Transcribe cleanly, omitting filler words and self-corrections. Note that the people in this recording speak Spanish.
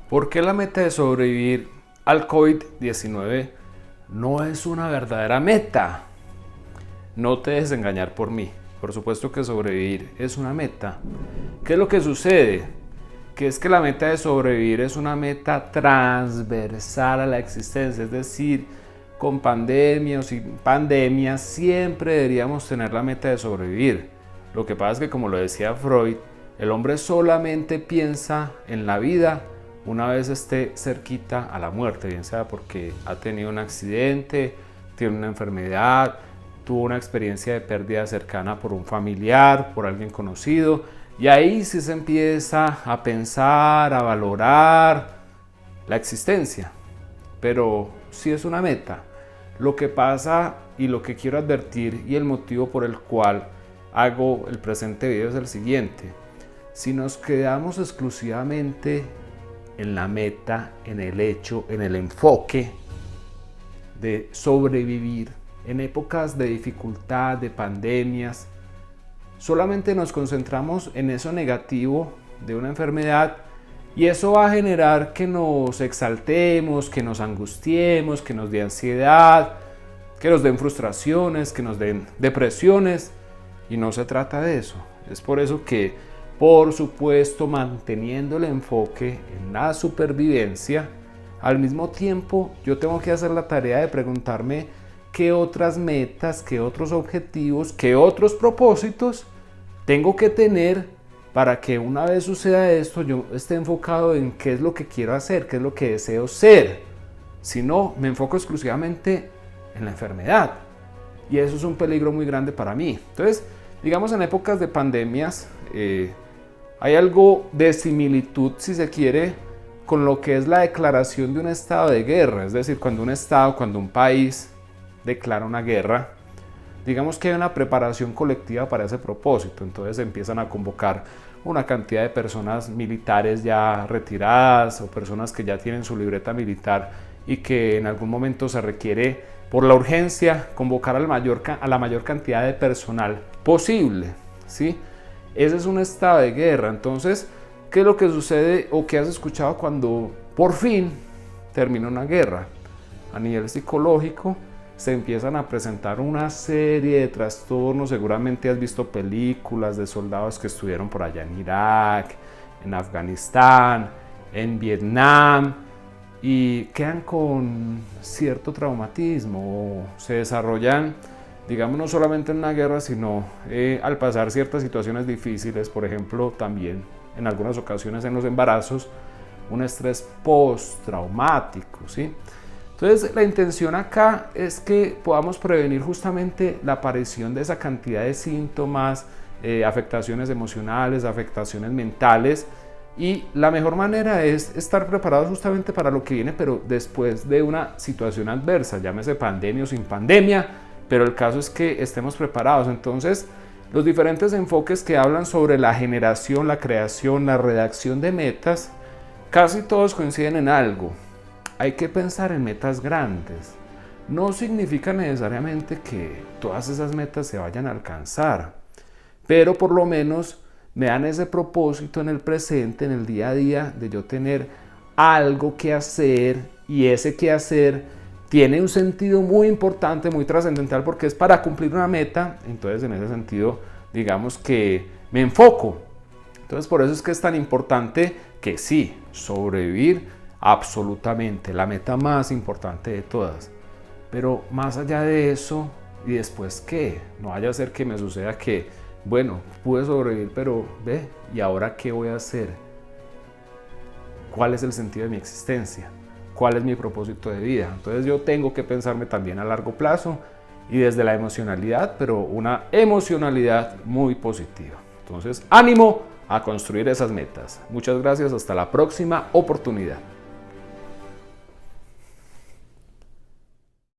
¿Por qué la meta de sobrevivir al COVID-19 no es una verdadera meta? No te dejes engañar por mí. Por supuesto que sobrevivir es una meta. ¿Qué es lo que sucede? Que es que la meta de sobrevivir es una meta transversal a la existencia. Es decir, con pandemia o sin pandemia, siempre deberíamos tener la meta de sobrevivir. Lo que pasa es que, como lo decía Freud, el hombre solamente piensa en la vida una vez esté cerquita a la muerte, bien sea porque ha tenido un accidente, tiene una enfermedad, tuvo una experiencia de pérdida cercana por un familiar, por alguien conocido, y ahí sí se empieza a pensar, a valorar la existencia. Pero sí es una meta. Lo que pasa y lo que quiero advertir y el motivo por el cual hago el presente video es el siguiente. Si nos quedamos exclusivamente en la meta, en el hecho, en el enfoque de sobrevivir en épocas de dificultad, de pandemias, solamente nos concentramos en eso negativo de una enfermedad y eso va a generar que nos exaltemos, que nos angustiemos, que nos dé ansiedad, que nos den frustraciones, que nos den depresiones, y no se trata de eso. Es por eso que, por supuesto, manteniendo el enfoque en la supervivencia, al mismo tiempo yo tengo que hacer la tarea de preguntarme qué otras metas, qué otros objetivos, qué otros propósitos tengo que tener para que una vez suceda esto yo esté enfocado en qué es lo que quiero hacer, qué es lo que deseo ser. Si no, me enfoco exclusivamente en la enfermedad y eso es un peligro muy grande para mí. Entonces, digamos, en épocas de pandemias hay algo de similitud, si se quiere, con lo que es la declaración de un estado de guerra. Es decir, cuando un país declara una guerra, digamos que hay una preparación colectiva para ese propósito. Entonces empiezan a convocar una cantidad de personas militares ya retiradas o personas que ya tienen su libreta militar y que en algún momento se requiere, por la urgencia, convocar a la mayor cantidad de personal posible, ¿sí? Ese es un estado de guerra. Entonces, ¿qué es lo que sucede o qué has escuchado cuando por fin termina una guerra? A nivel psicológico se empiezan a presentar una serie de trastornos. Seguramente has visto películas de soldados que estuvieron por allá en Irak, en Afganistán, en Vietnam, y quedan con cierto traumatismo o se desarrollan, digamos, no solamente en una guerra, sino al pasar ciertas situaciones difíciles, por ejemplo, también en algunas ocasiones en los embarazos, un estrés postraumático, ¿sí? Entonces, la intención acá es que podamos prevenir justamente la aparición de esa cantidad de síntomas, afectaciones emocionales, afectaciones mentales, y la mejor manera es estar preparados justamente para lo que viene, pero después de una situación adversa, llámese pandemia o sin pandemia, pero el caso es que estemos preparados. Entonces, los diferentes enfoques que hablan sobre la generación, la creación, la redacción de metas, casi todos coinciden en algo. Hay que pensar en metas grandes. No significa necesariamente que todas esas metas se vayan a alcanzar, pero por lo menos me dan ese propósito en el presente, en el día a día, de yo tener algo que hacer, y ese que hacer tiene un sentido muy importante, muy trascendental, porque es para cumplir una meta. Entonces, en ese sentido, digamos que me enfoco. Entonces, por eso es que es tan importante que sí, sobrevivir absolutamente, la meta más importante de todas. Pero más allá de eso, ¿y después qué? No vaya a ser que me suceda que, bueno, pude sobrevivir, pero ve, ¿y ahora qué voy a hacer? ¿Cuál es el sentido de mi existencia? ¿Cuál es mi propósito de vida? Entonces yo tengo que pensarme también a largo plazo y desde la emocionalidad, pero una emocionalidad muy positiva. Entonces, ánimo a construir esas metas. Muchas gracias, hasta la próxima oportunidad.